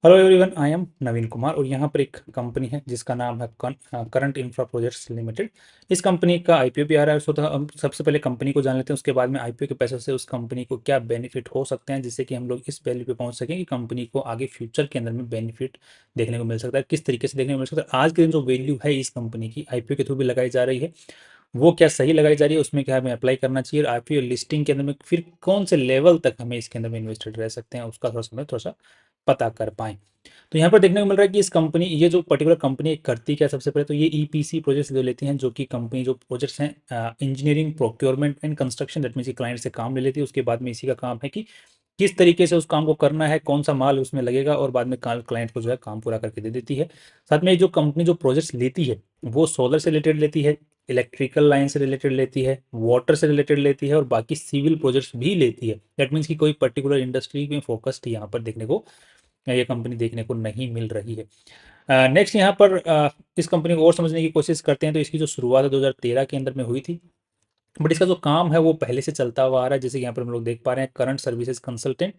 Hello everyone, I am नवीन कुमार और यहाँ पर एक कंपनी है जिसका नाम है करंट इंफ्रा प्रोजेक्ट्स लिमिटेड। इस कंपनी का आईपीओ भी आ रहा है। तो हम सबसे पहले कंपनी को जान लेते हैं, उसके बाद में आईपीओ के पैसों से उस कंपनी को क्या बेनिफिट हो सकते हैं, जिससे कि हम लोग इस वैल्यू पे पहुंच सकें कि कंपनी को आगे फ्यूचर के अंदर में बेनिफिट देखने को मिल सकता है, किस तरीके से देखने को मिल सकता है। आज के दिन जो वैल्यू है इस कंपनी की आईपीओ के थ्रू भी लगाई जा रही है, वो क्या सही लगाई जा रही है, उसमें क्या हमें अप्लाई करना चाहिए, और आईपीओ लिस्टिंग के अंदर में फिर कौन से लेवल तक हमें इसके अंदर में इन्वेस्टेड रह सकते हैं, उसका थोड़ा सा पता कर पाएँ। तो यहाँ पर देखने को मिल रहा है कि इस कंपनी, ये जो पर्टिकुलर कंपनी करती क्या है, सबसे पहले तो ये ईपीसी प्रोजेक्ट्स जो लेती हैं, जो कि कंपनी जो प्रोजेक्ट्स हैं engineering procurement and construction, that means client से काम ले लेती है। उसके बाद में इसी का काम है कि किस तरीके से उस काम को करना है, कौन सा माल उसमें लगेगा, और बाद में क्लाइंट को जो है काम पूरा करके दे देती है। साथ में जो कंपनी जो प्रोजेक्ट्स लेती है वो सोलर से रिलेटेड लेती है, इलेक्ट्रिकल लाइन से रिलेटेड लेती है, वाटर से रिलेटेड लेती है, और बाकी सिविल प्रोजेक्ट्स भी लेती है। दैट मीन्स कि कोई पर्टिकुलर इंडस्ट्री में फोकस्ड यहाँ पर देखने को, ये कंपनी देखने को नहीं मिल रही है। नेक्स्ट यहाँ पर इस कंपनी को और समझने की कोशिश करते हैं, तो इसकी जो शुरुआत 2013 के अंदर में हुई थी, बट इसका जो काम है वो पहले से चलता हुआ आ रहा है। जैसे कि यहाँ पर हम लोग देख पा रहे हैं, current services consultant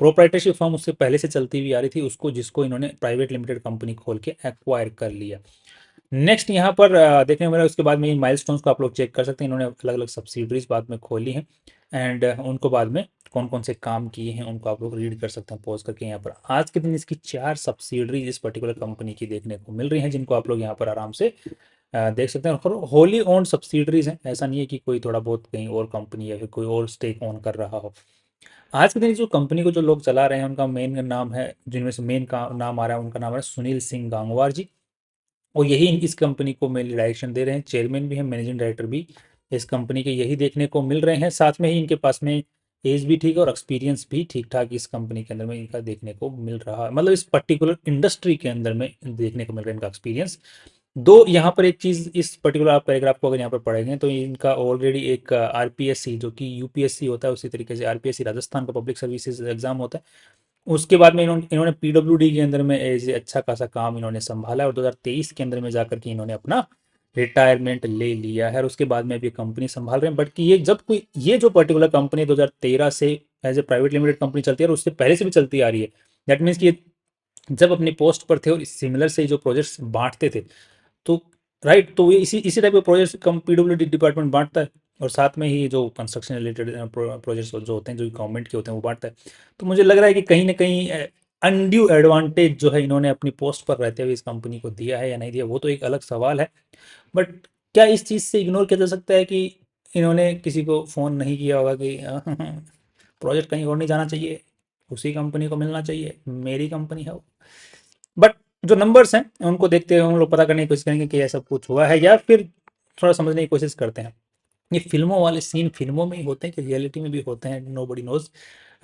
proprietorship firm उससे पहले से चलती हुई आ रही थी, उसको जिसको इन्होंने प्राइवेट लिमिटेड कंपनी खोल के एक्वायर कर लिया। नेक्स्ट यहाँ पर देखने को मिला, उसके बाद में इन माइलस्टोन्स को आप लोग चेक कर सकते हैं। इन्होंने अलग अलग सब्सिडरीज बाद में खोली हैं, एंड उनको बाद में कौन कौन से काम किए हैं उनको आप लोग रीड कर सकते हैं पॉज करके। यहाँ पर आज के दिन इसकी 4 सब्सिडरीज इस पर्टिकुलर कंपनी की देखने को मिल रही हैं, जिनको आप लोग यहाँ पर आराम से देख सकते हैं। और होली ओन्ड सब्सिडरीज हैं, ऐसा नहीं है कि कोई थोड़ा बहुत कहीं और कंपनी या फिर कोई और स्टेक ओन कर रहा हो। आज के दिन जो कंपनी को जो लोग चला रहे हैं उनका मेन नाम है, जिनमें से मेन का नाम आ रहा है, उनका नाम है सुनील सिंह गांगवार जी। और यही इस कंपनी को मेनली डायरेक्शन दे रहे हैं, चेयरमैन भी हैं, मैनेजिंग डायरेक्टर भी इस कंपनी के यही देखने को मिल रहे हैं। साथ में ही इनके पास में एज भी ठीक है और एक्सपीरियंस भी ठीक ठाक इस कंपनी के अंदर में इनका देखने को मिल रहा है, मतलब इस पर्टिकुलर इंडस्ट्री के अंदर में देखने को मिल रहा है इनका एक्सपीरियंस। दो यहाँ पर एक चीज, इस पर्टिकुलर आप पैराग्राफ को अगर यहाँ पर पढ़ेंगे तो इनका ऑलरेडी एक आरपीएससी जो कि यूपीएससी होता है, उसी तरीके से आरपीएससी राजस्थान का पब्लिक सर्विसेज एग्जाम होता है, उसके बाद में इन्होंने पीडब्ल्यूडी के अंदर में एज अच्छा खासा काम इन्होंने संभाला, और 2023 के अंदर में जाकर के इन्होंने अपना रिटायरमेंट ले लिया है, और उसके बाद में अभी कंपनी संभाल रहे हैं। बट कि ये जब कोई ये जो पर्टिकुलर कंपनी 2013 से as a private limited company चलती है, और उससे पहले से भी चलती आ रही है, दैट मीन्स कि ये जब अपनी पोस्ट पर थे और सिमिलर से जो प्रोजेक्ट्स बांटते थे, तो राइट, तो ये इसी इसी टाइप के प्रोजेक्ट्स कम पीडब्ल्यूडी डिपार्टमेंट बांटता है, और साथ में ही जो कंस्ट्रक्शन रिलेटेड प्रोजेक्ट्स जो होते हैं, जो गवर्नमेंट के होते हैं, वो बांटता है। तो मुझे लग रहा है कि कहीं ना कहीं अनड्यू एडवांटेज जो है इन्होंने अपनी पोस्ट पर रहते हुए इस कंपनी को दिया है या नहीं दिया, वो तो एक अलग सवाल है। बट क्या इस चीज़ से इग्नोर किया जा सकता है कि इन्होंने किसी को फ़ोन नहीं किया होगा कि प्रोजेक्ट कहीं और नहीं जाना चाहिए, उसी कंपनी को मिलना चाहिए, मेरी कंपनी है वो। बट जो नंबर्स हैं उनको देखते हुए हम लोग पता करने की कोशिश करेंगे कि ऐसा कुछ हुआ है, या फिर थोड़ा समझने की कोशिश करते हैं ये फिल्मों वाले सीन फिल्मों में ही होते हैं कि रियलिटी में भी होते हैं, nobody knows.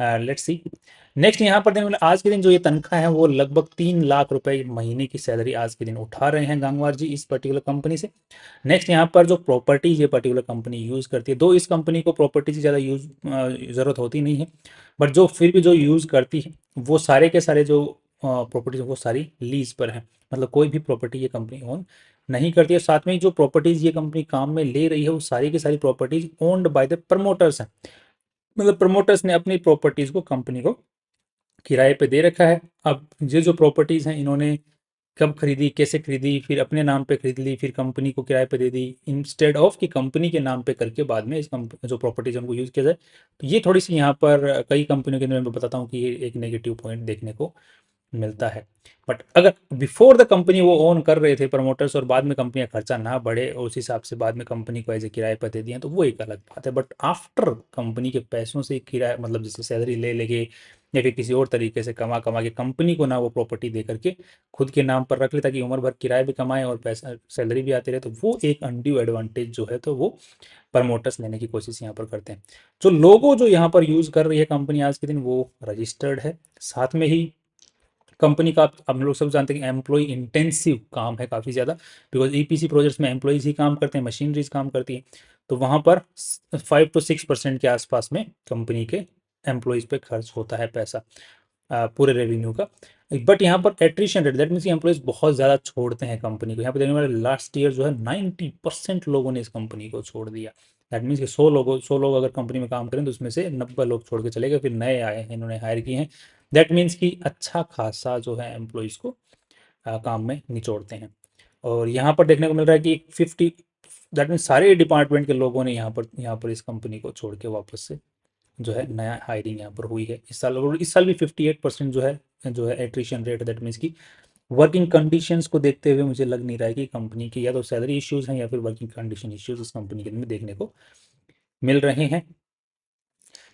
Let's see. Next यहाँ पर देखने आज के दिन जो ये तनख्वाह है वो लगभग 3 लाख रुपए महीने की सैलरी आज के दिन उठा रहे हैं गांगवार जी इस पर्टिकुलर कंपनी से। नेक्स्ट यहाँ पर जो प्रॉपर्टीज ये पर्टिकुलर कंपनी यूज़ करती है, दो इस कंपनी को प्रॉपर्टीज की ज़्यादा ज़रूरत होती नहीं है, बट जो फिर भी जो यूज़ करती है वो सारे के सारे जो प्रॉपर्टीज वो सारी लीज पर है, मतलब कोई भी प्रॉपर्टी ये कंपनी ओन नहीं करती है। साथ में ही जो प्रॉपर्टीज ये कंपनी काम में ले रही है वो सारी की सारी properties owned by the promoters हैं, मतलब प्रमोटर्स ने अपनी प्रॉपर्टीज को कंपनी को किराए पे दे रखा है। अब ये जो प्रॉपर्टीज हैं इन्होंने कब खरीदी, कैसे खरीदी, फिर अपने नाम पे खरीद ली, फिर कंपनी को किराए पे दे दी, इंस्टेड ऑफ कि कंपनी के नाम पे करके बाद में इस जो प्रॉपर्टीज उनको यूज़ किया जाए। तो ये थोड़ी सी यहाँ पर कई कंपनियों के अंदर मैं बताता हूँ कि ये एक नेगेटिव पॉइंट देखने को मिलता है। बट अगर बिफोर द कंपनी वो ओन कर रहे थे प्रमोटर्स, और बाद में कंपनी का खर्चा ना बढ़े और उस हिसाब से बाद में कंपनी को एज ए किराए पर दे दिए, तो वो एक अलग बात है। बट आफ्टर कंपनी के पैसों से किराया, मतलब जैसे सैलरी ले लेके या फिर किसी और तरीके से कमा कमा के कंपनी को ना वो प्रॉपर्टी दे करके खुद के नाम पर रख ले, ताकि उम्र भर किराया भी कमाए और पैसा सैलरी भी आती रहे, तो वो एक अनड्यू एडवांटेज जो है तो वो प्रमोटर्स लेने की कोशिश यहाँ पर करते हैं। जो लोगो जो यहाँ पर यूज़ कर रही है कंपनी आज के दिन वो रजिस्टर्ड है। साथ में ही कंपनी का हम लोग सब जानते हैं कि एम्प्लॉय इंटेंसिव काम है काफ़ी ज़्यादा, बिकॉज ईपीसी प्रोजेक्ट्स में एम्प्लॉयज़ ही काम करते हैं, मशीनरीज काम करती है, तो वहाँ पर 5 to 6% के आसपास में कंपनी के एम्प्लॉयज़ पे खर्च होता है पैसा पूरे रेवेन्यू का। बट यहाँ पर एट्रिशन रेट, दैट मीन्स कि एम्प्लॉयज़ बहुत ज़्यादा छोड़ते हैं कंपनी को। यहाँ पे देखने वाले लास्ट ईयर जो है 90% लोगों ने इस कंपनी को छोड़ दिया। दैट मीन्स कि 100 लोग अगर कंपनी में काम करें तो उसमें से 90 लोग छोड़ के चले गए, फिर नए आए हैं, इन्होंने हायर किए हैं। दैट मीन्स कि अच्छा खासा जो है एम्प्लॉयज़ को काम में निचोड़ते हैं। और यहाँ पर देखने को मिल रहा है कि 50, दैट मीन्स सारे डिपार्टमेंट के लोगों ने यहाँ पर इस कंपनी को छोड़ के वापस से जो है नया हायरिंग यहाँ पर हुई है इस साल। और इस साल भी 58% जो है एट्रिशन रेट, दैट मीन्स की वर्किंग कंडीशंस को देखते हुए मुझे लग नहीं रहा है कि कंपनी की या तो सैलरी इश्यूज हैं या फिर वर्किंग कंडीशन इश्यूज इस कंपनी के अंदर देखने को मिल रहे हैं।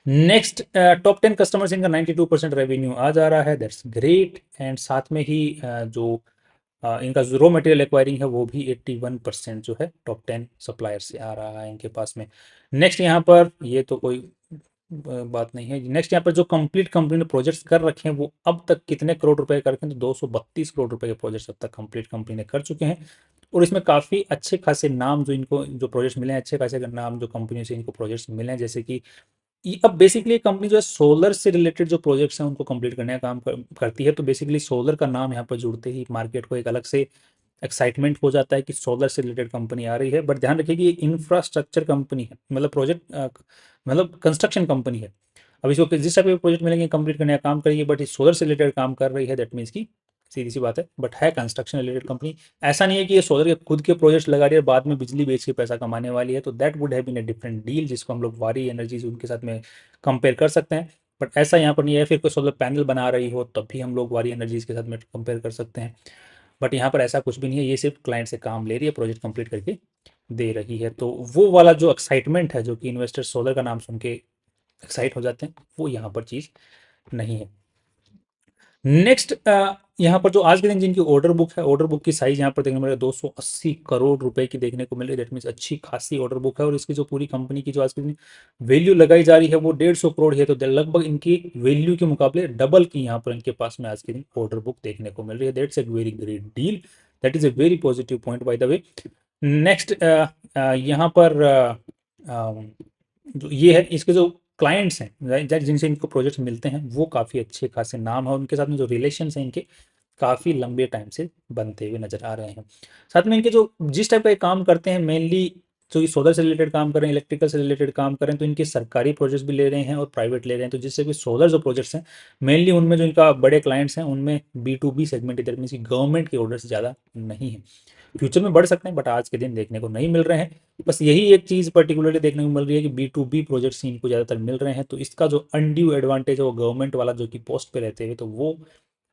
नेक्स्ट, टॉप 10 कस्टमर्स इनका 92% रेवेन्यू आ जा रहा है, दैट्स ग्रेट। एंड साथ में ही जो इनका जो रॉ मटेरियल एक्वायरिंग है वो भी 81% जो है टॉप 10 सप्लायर से आ रहा है इनके पास में। नेक्स्ट यहाँ पर ये तो कोई बात नहीं है। नेक्स्ट यहाँ पर जो कंप्लीट कंपनी ने प्रोजेक्ट्स कर रखे हैं वो अब तक कितने करोड़ रुपए कर रखे हैं, तो 232 करोड़ रुपए के प्रोजेक्ट्स अब तक कंप्लीट कंपनी ने कर चुके हैं। और इसमें काफ़ी अच्छे खासे नाम जो इनको जो प्रोजेक्ट्स मिले हैं, अच्छे खासे नाम जो कंपनी से इनको प्रोजेक्ट्स मिले हैं, जैसे कि अब बेसिकली कंपनी जो है सोलर से रिलेटेड जो प्रोजेक्ट्स हैं उनको कंप्लीट करने का काम करती है। तो बेसिकली सोलर का नाम यहाँ पर जुड़ते ही मार्केट को एक अलग से एक्साइटमेंट हो जाता है कि सोलर से रिलेटेड कंपनी आ रही है। बट ध्यान रखिए कि ये इंफ्रास्ट्रक्चर कंपनी है, मतलब प्रोजेक्ट मतलब कंस्ट्रक्शन कंपनी है। अब इसको जिस टाइप के प्रोजेक्ट मिलेंगे कंप्लीट करने का काम करेगी, बट ये सोलर से रिलेटेड काम कर रही है, दैट मीन्स की सीधी सी बात है, बट है कंस्ट्रक्शन रिलेटेड कंपनी। ऐसा नहीं है कि ये सोलर के खुद के प्रोजेक्ट्स लगा रही है बाद में बिजली बेच के पैसा कमाने वाली है, तो that would have been a different deal जिसको हम लोग वारी एनर्जीज उनके साथ में कंपेयर कर सकते हैं। बट ऐसा यहाँ पर नहीं है, फिर कोई सोलर पैनल बना रही हो तब भी हम लोग वारी एनर्जीज के साथ में कंपेयर कर सकते हैं। बट यहाँ पर ऐसा कुछ भी नहीं है, ये सिर्फ क्लाइंट से काम ले रही है, प्रोजेक्ट कंप्लीट करके दे रही है। तो वो वाला जो एक्साइटमेंट है जो कि इन्वेस्टर सोलर का नाम सुन के एक्साइट हो जाते हैं, वो यहाँ पर चीज़ नहीं है। नेक्स्ट, यहाँ पर जो आज के दिन जिनकी ऑर्डर बुक है, ऑर्डर बुक की साइज यहाँ पर देखने को मिल रहा है 280 करोड़ रुपए की देखने को मिल रही है, दैट मीन्स अच्छी खासी ऑर्डर बुक है। और इसकी जो पूरी कंपनी की जो आज के दिन वैल्यू लगाई जा रही है वो 150 करोड़ है, तो लगभग इनकी वैल्यू के मुकाबले डबल की यहाँ पर इनके पास में आज के दिन ऑर्डर बुक देखने को मिल रही है। That's a very great deal, that is a very positive point by the way. Next, यहाँ पर जो ये है इसके जो क्लाइंट्स हैं जिनसे इनको प्रोजेक्ट्स मिलते हैं वो काफ़ी अच्छे खासे नाम है, उनके साथ में जो रिलेशंस हैं इनके काफ़ी लंबे टाइम से बनते हुए नजर आ रहे हैं। साथ में इनके जो जिस टाइप का ये काम करते हैं, मेनली जो ये सोलर से रिलेटेड काम कर रहे हैं, इलेक्ट्रिकल से रिलेटेड काम कर रहे हैं, तो इनके सरकारी प्रोजेक्ट्स भी ले रहे हैं और प्राइवेट ले रहे हैं। तो जिससे भी सोलर जो प्रोजेक्ट्स हैं मेनली उनमें जो इनका बड़े क्लाइंट्स हैं उनमें B2B सेगमेंट इधर मीन की गवर्नमेंट के ऑर्डर्स ज़्यादा नहीं है। फ्यूचर में बढ़ सकते हैं बट आज के दिन देखने को नहीं मिल रहे हैं। बस यही एक चीज़ पर्टिकुलरली देखने को मिल रही है कि B2B प्रोजेक्ट्स ही इनको ज़्यादातर मिल रहे हैं, तो इसका जो अनड्यू एडवांटेज है वो गवर्नमेंट वाला जो कि पोस्ट पे रहते हुए, तो वो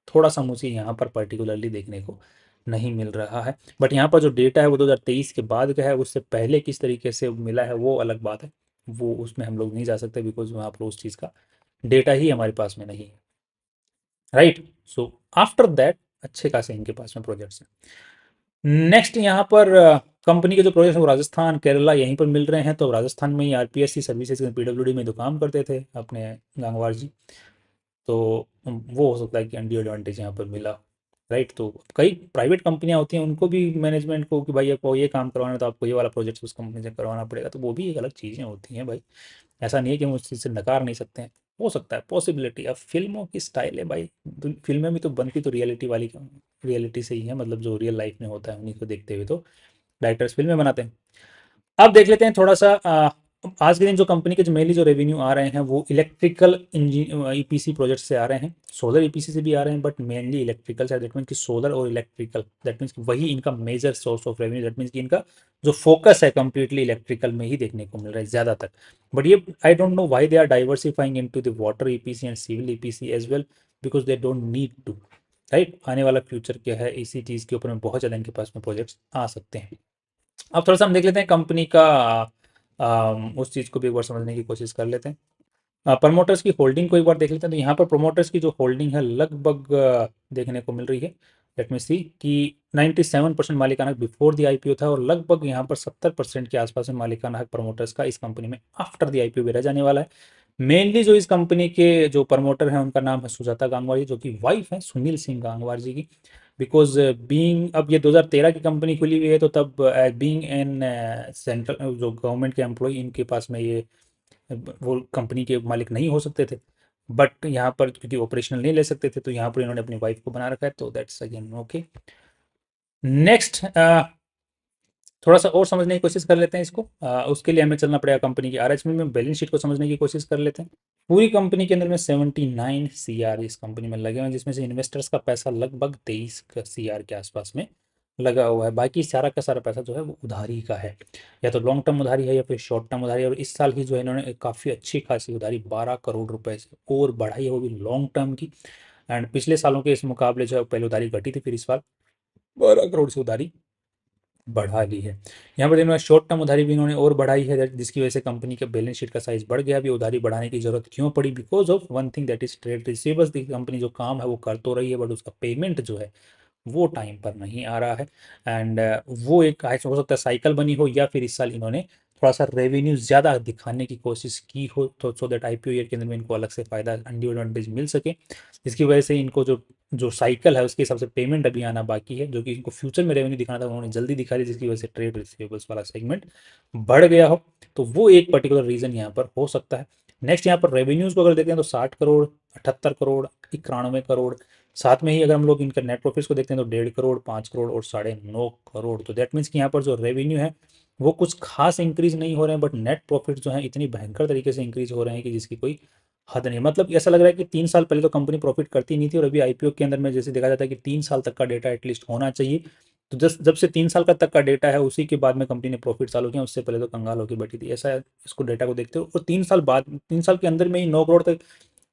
थोड़ा सा मुझे यहाँ पर पर्टिकुलरली देखने को नहीं मिल रहा है। बट यहाँ पर जो डेटा है वो 2023 के बाद का है, उससे पहले किस तरीके से मिला है वो अलग बात है, वो उसमें हम लोग नहीं जा सकते बिकॉज वहाँ पर उस चीज़ का डेटा ही हमारे पास में नहीं है, राइट। सो आफ्टर दैट अच्छे खासे इनके पास में प्रोजेक्ट्स हैं। नेक्स्ट यहाँ पर कंपनी के जो प्रोजेक्ट हैं वो राजस्थान केरला यहीं पर मिल रहे हैं। तो राजस्थान में ही RPSC सर्विसेज में PWD में जो काम करते थे अपने गंगवार जी, तो वो हो सकता है कि अनड्यू एडवांटेज यहाँ पर मिला, राइट। तो कई प्राइवेट कंपनियां होती हैं उनको भी मैनेजमेंट को कि भाई आपको ये काम करवाना है तो आपको ये वाला प्रोजेक्ट उस कंपनी से करवाना पड़ेगा, तो वो भी एक अलग चीज़ें होती हैं भाई। ऐसा नहीं है कि हम उस चीज़ से नकार नहीं सकते हैं, हो सकता है पॉसिबिलिटी। अब फिल्मों की स्टाइल है भाई, फिल्में भी तो बनती तो रियलिटी से ही है, मतलब जो रियल लाइफ में होता है उन्हीं को देखते हुए तो डायरेक्टर्स फिल्में बनाते हैं। अब देख लेते हैं थोड़ा सा आज के दिन जो कंपनी के जो मेनली जो रेवेन्यू आ रहे हैं वो इलेक्ट्रिकल इंजीन EPC प्रोजेक्ट से आ रहे हैं, सोलर EPC से भी आ रहे हैं, बट मेनली इलेक्ट्रिकल से। दैट मीन कि सोलर और इलेक्ट्रिकल, दैट मीन्स वही इनका major source of revenue, that means कि इनका जो फोकस है कंप्लीटली इलेक्ट्रिकल में ही देखने को मिल रहा है ज़्यादातर। बट ये I don't know why they are diversifying into the water EPC and civil EPC as well, because they don't need to, right. आने वाला फ्यूचर क्या है इसी चीज़ के ऊपर में बहुत ज़्यादा इनके पास में प्रोजेक्ट्स आ सकते हैं। अब थोड़ा सा हम देख लेते हैं कंपनी का उस चीज़ को भी एक बार समझने की कोशिश कर लेते हैं। प्रमोटर्स की होल्डिंग को एक बार देख लेते हैं। तो यहाँ पर प्रमोटर्स की जो होल्डिंग है लगभग देखने को मिल रही है, लेट मी सी कि 97% मालिकाना बिफोर द IPO था और लगभग यहाँ पर 70% के आसपास में मालिकाना हक प्रमोटर्स का इस कंपनी में आफ्टर द IPO भी रह जाने वाला है। मेनली जो इस कंपनी के जो प्रमोटर हैं उनका नाम है सुजाता गांगवार जी, जो कि वाइफ है सुनील सिंह गांगवार जी की। बिकॉज बीइंग अब ये 2013 की कंपनी खुली हुई है, तो तब बीइंग एन सेंट्रल जो गवर्नमेंट के एम्प्लॉय इनके पास में ये वो कंपनी के मालिक नहीं हो सकते थे। बट यहाँ पर क्योंकि ऑपरेशनल नहीं ले सकते थे तो यहाँ पर इन्होंने अपनी वाइफ को बना रखा है, तो दैट्स अगेन ओके। नेक्स्ट, थोड़ा सा और समझने की कोशिश कर लेते हैं इसको। उसके लिए हमें चलना पड़ेगा कंपनी की RHP में, बैलेंस शीट को समझने की कोशिश कर लेते हैं। पूरी कंपनी के अंदर में 79 CR इस कंपनी में लगे हुए हैं, जिसमें से इन्वेस्टर्स का पैसा लगभग 23 CR के आसपास में लगा हुआ है। बाकी सारा का सारा पैसा जो है वो उधारी का है, या तो लॉन्ग टर्म उधारी है या फिर शॉर्ट टर्म उधारी है। और इस साल ही जो है इन्होंने काफ़ी अच्छी खासी उधारी 12 करोड़ रुपए से और बढ़ाई है, वो भी लॉन्ग टर्म की। एंड पिछले सालों के इस मुकाबले जो है पहले उधारी घटी थी, फिर इस बार 12 करोड़ से उधारी बढ़ा ली है। यहाँ पर इन्होंने शॉर्ट टर्म उधारी भी इन्होंने और बढ़ाई है, जिसकी वजह से कंपनी के बैलेंस शीट का साइज बढ़ गया। अभी उधारी बढ़ाने की जरूरत क्यों पड़ी? Because of one thing that is trade receivables. Company जो काम है वो कर तो रही है, बट उसका पेमेंट जो है वो टाइम पर नहीं आ रहा है। एंड वो एक हो सकता है साइकिल बनी हो, या फिर इस साल इन्होंने थोड़ा सा रेवेन्यू ज़्यादा दिखाने की कोशिश की हो, तो सो दैट IPO ईयर के अंदर में इनको अलग से फ़ायदा एडवांटेज मिल सके, जिसकी वजह से इनको जो जो साइकिल है उसके हिसाब से पेमेंट अभी आना बाकी है, जो कि इनको फ्यूचर में रेवेन्यू दिखाना था उन्होंने जल्दी दिखा दी, जिसकी वजह से ट्रेड रिसीवेबल्स वाला सेगमेंट बढ़ गया हो। तो वो एक पर्टिकुलर रीज़न यहाँ पर हो सकता है। नेक्स्ट यहाँ पर रेवेन्यूज़ को अगर देखते हैं तो 60 करोड़, 78 करोड़, 91 करोड़। साथ में ही अगर हम लोग इनका नेट प्रॉफिट्स को देखते हैं तो 1.5 करोड़, 5 करोड़ और 9.5 करोड़। तो दैट मीन्स कि यहाँ पर जो रेवेन्यू है वो कुछ खास इंक्रीज नहीं हो रहे हैं, बट नेट प्रॉफिट जो है इतनी भयंकर तरीके से इंक्रीज हो रहे हैं कि जिसकी कोई हद नहीं। मतलब ऐसा लग रहा है कि 3 साल पहले तो कंपनी प्रॉफिट करती नहीं थी, और अभी IPO के अंदर में जैसे देखा जाता है कि 3 साल तक का डेटा एटलीस्ट होना चाहिए। तो जब से 3 साल का तक का डेटा है उसी के बाद में कंपनी ने प्रॉफिट चालू किया, उससे पहले तो कंगाल होकर बैठी थी। ऐसा इसको डेटा को देखते हो, और 3 साल बाद, 3 साल के अंदर में ही 9 करोड़ तक।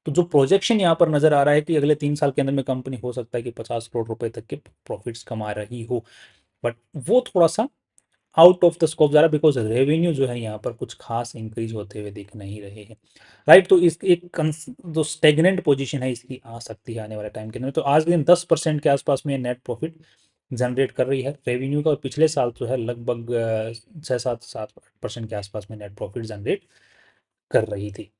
तो जो प्रोजेक्शन यहाँ पर नजर आ रहा है कि अगले 3 साल के अंदर में कंपनी हो सकता है कि 50 करोड़ रुपए तक के प्रॉफिट्स कमा रही हो, बट वो थोड़ा सा आउट ऑफ द स्कोप जा रहा है, बिकॉज रेवेन्यू जो है यहाँ पर कुछ खास इंक्रीज होते हुए दिख नहीं रहे हैं। राइट, तो इस एक जो स्टेगनेंट पोजीशन है इसकी आ सकती है आने वाले टाइम के अंदर। तो आज के दिन 10% के आसपास में नेट प्रॉफिट जनरेट कर रही है रेवेन्यू का, और पिछले साल जो है लगभग 6-7% के आसपास में नेट प्रॉफिट जनरेट कर रही थी।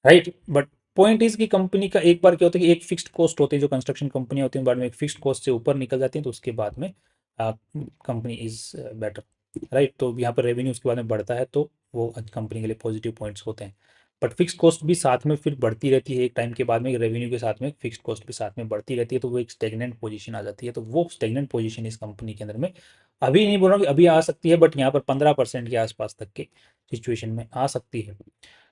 राइट, बट पॉइंट इज कि कंपनी का एक बार क्या होता है कि एक फिक्स्ड कॉस्ट होती है, जो कंस्ट्रक्शन कंपनी होती है बाद में एक फिक्स्ड कॉस्ट से ऊपर निकल जाती है, तो उसके बाद में कंपनी इज बेटर। राइट, तो यहाँ पर रेवेन्यू उसके बाद में बढ़ता है, तो वो कंपनी के लिए पॉजिटिव पॉइंट्स होते हैं। बट फिक्स्ड कॉस्ट भी साथ में फिर बढ़ती रहती है, एक टाइम के बाद में रेवेन्यू के साथ में फिक्स्ड कॉस्ट भी साथ में बढ़ती रहती है, तो वो एक स्टेगनेंट पोजीशन आ जाती है। तो वो स्टेगनेंट पोजीशन इस कंपनी के अंदर में अभी नहीं बोल रहा हूँ कि अभी आ सकती है, बट यहाँ पर 15% के आसपास तक के सिचुएशन में आ सकती है।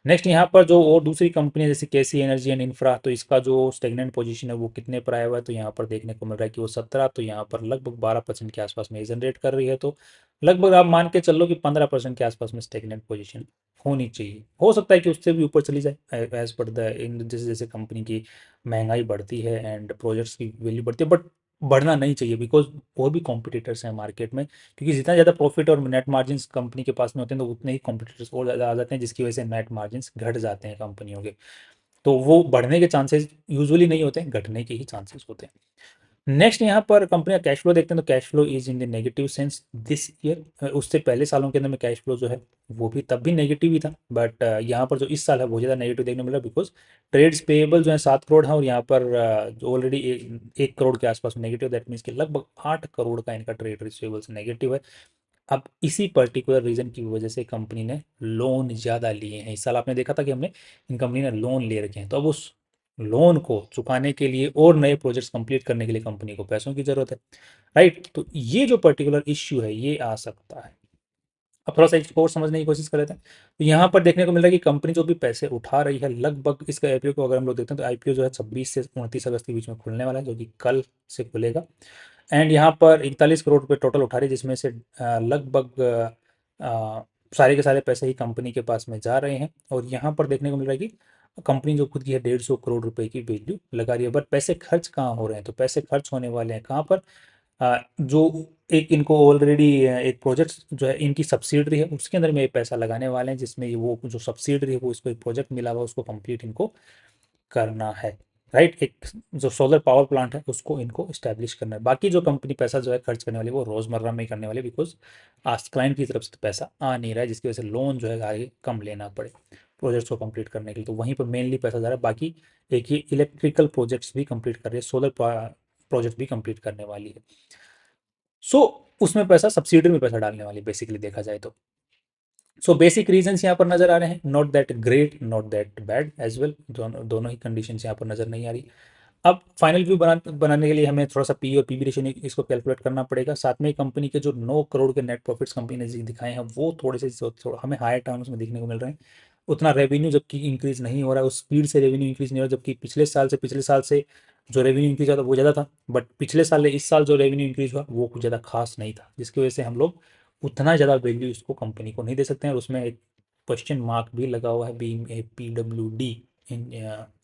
नेक्स्ट यहाँ पर जो और दूसरी कंपनी जैसे KC एनर्जी एंड इंफ्रा, तो इसका जो स्टेगनेंट पोजीशन है वो कितने पर आया हुआ है? तो यहाँ पर देखने को मिल रहा है कि वो 17, तो यहाँ पर लगभग 12% के आसपास में जनरेट कर रही है। तो लगभग आप मान के चल लो कि 15% के आसपास में स्टेगनेंट पोजीशन होनी चाहिए। हो सकता है कि उससे भी ऊपर चली जाए एज पर द इन, जैसे जैसे कंपनी की महंगाई बढ़ती है एंड प्रोजेक्ट्स की वैल्यू बढ़ती है, बट बढ़ना नहीं चाहिए, बिकॉज और भी कॉम्पिटिटर्स हैं मार्केट में। क्योंकि जितना ज़्यादा प्रॉफिट और नेट मार्जिन्स कंपनी के पास में होते हैं, तो उतने ही कॉम्पिटिटर्स और ज़्यादा आ जाते हैं, जिसकी वजह से नेट मार्जिन्स घट जाते हैं कंपनियों के। तो वो बढ़ने के चांसेस यूजुअली नहीं होते हैं, घटने के ही चांसेस होते हैं। नेक्स्ट यहाँ पर कंपनी का कैश फ्लो देखते हैं, तो cash flow is in the negative sense this year. उससे पहले सालों के अंदर में कैश फ्लो जो है वो भी तब भी नेगेटिव ही था, बट यहाँ पर जो इस साल है वो ज़्यादा नेगेटिव देखने को मिला, बिकॉज ट्रेड्स पेएबल जो है 7 करोड़ है, और यहाँ पर जो ऑलरेडी 1 करोड़ के आसपास नेगेटिव, दैट मीन्स कि लगभग 8 करोड़ का इनका ट्रेड रिसीवेबल्स नेगेटिव है। अब इसी पर्टिकुलर रीजन की वजह से कंपनी ने लोन ज़्यादा लिए हैं इस साल। आपने देखा था कि हमने इन कंपनी ने लोन ले रखे हैं, तो अब उस लोन को चुकाने के लिए और नए प्रोजेक्ट्स कंप्लीट करने के लिए कंपनी को पैसों की ज़रूरत है। राइट, तो ये जो पर्टिकुलर इश्यू है ये आ सकता है। अब थोड़ा सा इसको और समझने की कोशिश कर लेते हैं। तो यहाँ पर देखने को मिल रहा है कि कंपनी जो भी पैसे उठा रही है, लगभग इसका IPO को अगर हम लोग देखते हैं तो IPO जो है 26 से 29 अगस्त के बीच में खुलने वाला है, जो कि कल से खुलेगा। एंड यहाँ पर 41 करोड़ रुपए टोटल उठा रही है, जिसमें से लगभग सारे के सारे पैसे ही कंपनी के पास में जा रहे हैं। और यहाँ पर देखने को मिल रहा है कि कंपनी जो खुद की है 150 करोड़ रुपए की वैल्यू लगा रही है, बट पैसे खर्च कहाँ हो रहे हैं? तो पैसे खर्च होने वाले हैं कहाँ पर? जो एक इनको ऑलरेडी एक प्रोजेक्ट जो है इनकी सब्सिडरी है उसके अंदर में ये पैसा लगाने वाले हैं, जिसमें ये वो जो सब्सिडरी है वो इसको एक प्रोजेक्ट मिला हुआ उसको कंप्लीट इनको करना है। राइट, एक जो सोलर पावर प्लांट है उसको इनको इस्टेब्लिश करना है। बाकी जो कंपनी पैसा जो है खर्च करने वाली वो रोजमर्रा में ही करने वाली, बिकॉज आज क्लाइंट की तरफ से तो पैसा आ नहीं रहा है, जिसकी वजह से लोन जो है आगे कम लेना पड़े प्रोजेक्ट्स को कंप्लीट करने के लिए। तो वहीं पर मेनली पैसा जा रहा है। बाकी एक ये इलेक्ट्रिकल प्रोजेक्ट्स भी कंप्लीट कर रही है, सोलर प्रोजेक्ट भी कंप्लीट करने वाली है। सो उसमें पैसा सब्सिडी में पैसा डालने वाली बेसिकली देखा जाए तो। सो बेसिक रीजंस यहाँ पर नजर आ रहे हैं, not that great not that bad as well, दोनों दोनों ही कंडीशंस यहाँ पर नजर नहीं आ रही। अब फाइनल व्यू बनाने के लिए हमें थोड़ा सा पी और पीबी रेशियो इसको कैलकुलेट करना पड़ेगा। साथ में कंपनी के जो 9 करोड़ के नेट प्रॉफिट्स कंपनी ने दिखाए हैं वो थोड़े से थोड़ा हमें हायर टर्म्स में देखने को मिल रहे हैं। उतना रेवेन्यू जबकि इंक्रीज नहीं हो रहा है, उस स्पीड से रेवेन्यू इंक्रीज नहीं हो रहा, जबकि पिछले साल से जो रेवेन्यू इंक्रीज हुआ था वो ज़्यादा था, बट पिछले साल इस साल जो रेवेन्यू इंक्रीज हुआ वो कुछ ज़्यादा खास नहीं था, जिसकी वजह से हम लोग उतना ज़्यादा वैल्यू इसको कंपनी को नहीं दे सकते हैं। और उसमें एक क्वेश्चन मार्क भी लगा हुआ है, बीइंग ए PWD इन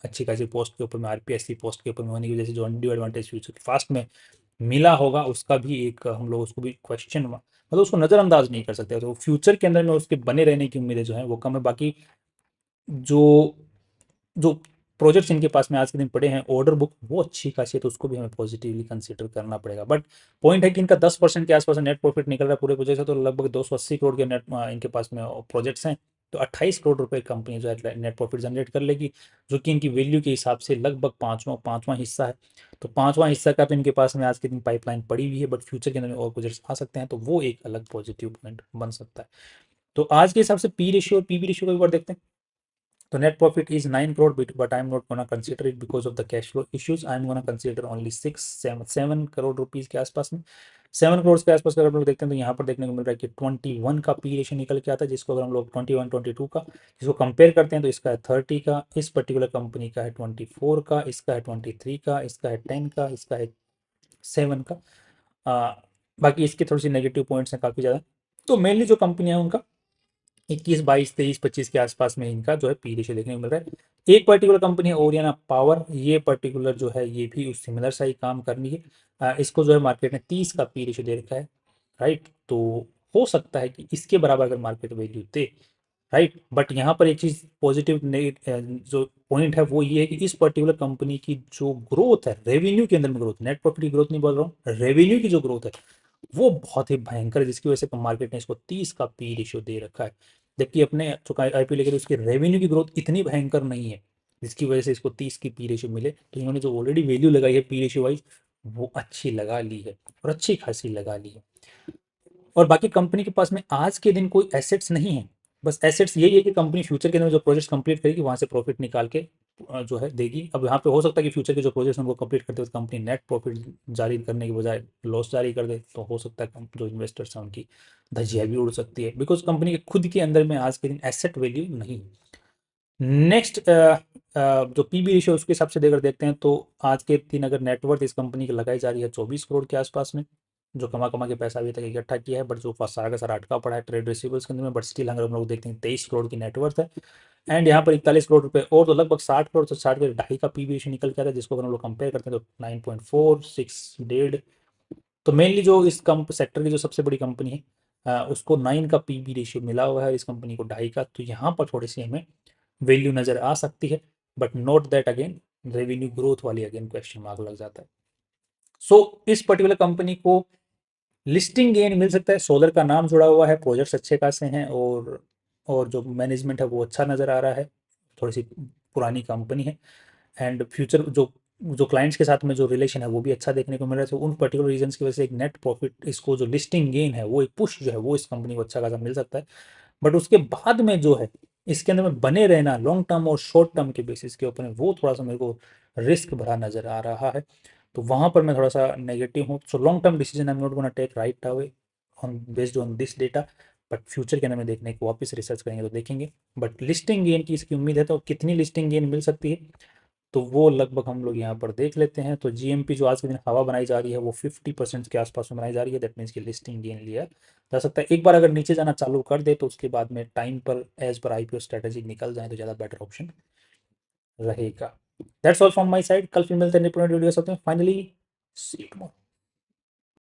अच्छी खासी पोस्ट के ऊपर में, RPSC पोस्ट के ऊपर में होने की वजह से जो अनड्यू एडवांटेज फ्यूचर फास्ट में मिला होगा उसका भी एक हम लोग उसको भी क्वेश्चन मतलब उसको नज़रअंदाज नहीं कर सकते, तो फ्यूचर के अंदर में उसके बने रहने की उम्मीदें जो है वो कम है। बाकी जो जो प्रोजेक्ट्स इनके पास में आज के दिन पड़े हैं, ऑर्डर बुक वो अच्छी खासी है, तो उसको भी हमें पॉजिटिवली कंसीडर करना पड़ेगा। बट पॉइंट है कि इनका 10% के आसपास नेट प्रॉफिट निकल रहा है पूरे प्रोजेक्ट से, तो लगभग 280 करोड़ के नेट इनके पास में प्रोजेक्ट्स हैं, तो 28 करोड़ रुपए कंपनी जो है नेट प्रॉफिट जनरेट कर लेगी, जो कि इनकी वैल्यू के हिसाब से लगभग पाँचवां हिस्सा है। तो पाँचवां हिस्सा का तो इनके पास में आज के दिन पाइपलाइन पड़ी हुई है, बट फ्यूचर के अंदर में और प्रोजेक्ट्स आ सकते हैं, तो वो एक अलग पॉजिटिव पॉइंट बन सकता है। तो आज के हिसाब से पी रेशियो और पीबी रेशियो को एक बार देखते हैं। तो net profit is 9 crore, but I'm not gonna consider it because of the cash flow issues. I'm gonna consider only 7 crore rupees के आसपास में, 7 करोड़ के आसपास अगर हम लोग देखते हैं तो यहाँ पर देखने को मिल रहा है कि 21 का पी रेशियो निकल के आता है, जिसको अगर हम लोग 21-22 का जिसको कंपेयर करते हैं तो इसका है 30 का, इस पर्टिकुलर कंपनी का है 24 का, इसका है 23 का, इसका है 10 का, इसका है 7 का। बाकी इसके थोड़ी सी नेगेटिव पॉइंट्स हैं काफ़ी ज़्यादा। तो मेनली जो कंपनियां हैं उनका 21, 22, 23, 25 के आसपास में इनका जो है पी रेशियो देखने को मिल रहा है। एक पर्टिकुलर कंपनी है ओरियाना पावर, ये पर्टिकुलर जो है ये भी उस सिमिलर सा ही काम कर रही है। इसको जो है मार्केट ने 30 का पी रेशियो दे रखा है, राइट। तो हो सकता है कि इसके बराबर अगर market value they, right. But यहाँ पर एक चीज़ पॉजिटिव जो पॉइंट है वो ये है कि इस पर्टिकुलर कंपनी की जो ग्रोथ है रेवेन्यू के अंदर में, ग्रोथ नेट प्रॉफिट की ग्रोथ नहीं बोल रहा हूँ, रेवेन्यू की जो ग्रोथ है वो बहुत ही भयंकर है, जिसकी वजह से मार्केट ने इसको 30 का पी रेशियो दे रखा है। जबकि अपने जो आईपीओ लेकर उसकी रेवेन्यू की ग्रोथ इतनी भयंकर नहीं है, जिसकी वजह से इसको 30 की पी रेशियो मिले। तो इन्होंने जो ऑलरेडी वैल्यू लगाई है पी रेशियो वाइज वो अच्छी लगा ली है, और अच्छी खासी लगा ली है। और बाकी कंपनी के पास में आज के दिन कोई एसेट्स नहीं है, बस एसेट्स यही है कि कंपनी फ्यूचर के अंदर जो प्रोजेक्ट्स कंप्लीट करेगी वहां से प्रॉफिट निकाल के जो है देगी। अब यहाँ पे हो सकता है कि फ्यूचर के जो प्रोजेक्ट्स उनको कंप्लीट करते हुए कंपनी नेट प्रॉफिट जारी करने के बजाय लॉस जारी कर दे, तो हो सकता है जो इन्वेस्टर्स हैं उनकी धज्जियां भी उड़ सकती है, बिकॉज कंपनी के खुद के अंदर में आज के दिन एसेट वैल्यू नहीं है। नेक्स्ट जो पीबी रेशियो उसके हिसाब से देकर देखते हैं तो आज के दिन अगर नेटवर्थ इस कंपनी की लगाई जा रही है 24 करोड़ के आसपास में, जो कमा कमा के पैसा अभी तक इकट्ठा किया है, बट जो सारा का सारा अटका पड़ा है ट्रेड रिसीवेबल्स के अंदर में, बट स्टिल अगर हम लोग देखते हैं 23 करोड़ की नेटवर्थ है। एंड यहाँ पर 41 करोड़ रुपए और, तो लगभग 60 करोड़ से 60 के ढाई का पीबी रेशियो निकल के आता है, जिसको अगर हम लोग कंपेयर करते हैं तो 9.4 6 डेढ़। तो मेनली जो इस कंप सेक्टर की जो सबसे बड़ी कंपनी है उसको 9 का पीबी रेशियो मिला हुआ है, इस कंपनी को ढाई का, तो यहाँ पर थोड़ी सी हमें वैल्यू नज़र आ सकती है। But note that again revenue growth वाली अगेन क्वेश्चन मार्क लग जाता है। सो इस पर्टिकुलर कंपनी को लिस्टिंग गेन मिल सकता है, सोलर का नाम जुड़ा हुआ है, प्रोजेक्ट्स अच्छे खासे हैं, और जो मैनेजमेंट है वो अच्छा नज़र आ रहा है, थोड़ी सी पुरानी कंपनी है। एंड फ्यूचर जो जो क्लाइंट्स के साथ में जो रिलेशन है वो भी अच्छा देखने को मिल रहा है, तो उन पर्टिकुलर रीजंस की वजह से एक नेट प्रॉफिट इसको जो लिस्टिंग गेन है वो एक पुश जो है वो इस कंपनी को अच्छा खासा मिल सकता है। बट उसके बाद में जो है इसके अंदर में बने रहना लॉन्ग टर्म और शॉर्ट टर्म के बेसिस के ऊपर वो थोड़ा सा मेरे को रिस्क भरा नज़र आ रहा है, तो वहाँ पर मैं थोड़ा सा नेगेटिव हूँ। So long term decision I am not gonna take right away on based on this data, but future के अंदर में देखने को वापस रिसर्च करेंगे तो देखेंगे। बट लिस्टिंग गेन की इसकी उम्मीद है, तो कितनी लिस्टिंग गेन मिल सकती है तो वो लगभग हम लोग यहाँ पर देख लेते हैं। तो जीएमपी जो आज के दिन हवा बनाई जा रही है वो 50% के आसपास में बनाई जा रही है, दैट मीन्स की लिस्टिंग गेन लिया जा सकता है। एक बार अगर नीचे जाना चालू कर दे तो उसके बाद में टाइम पर एज पर आईपीओ स्ट्रेटेजी निकल जाए तो ज़्यादा बेटर ऑप्शन रहेगा। That's all from my side, कल फिर मिलते हैं वीडियो साथ में। Finally see you tomorrow.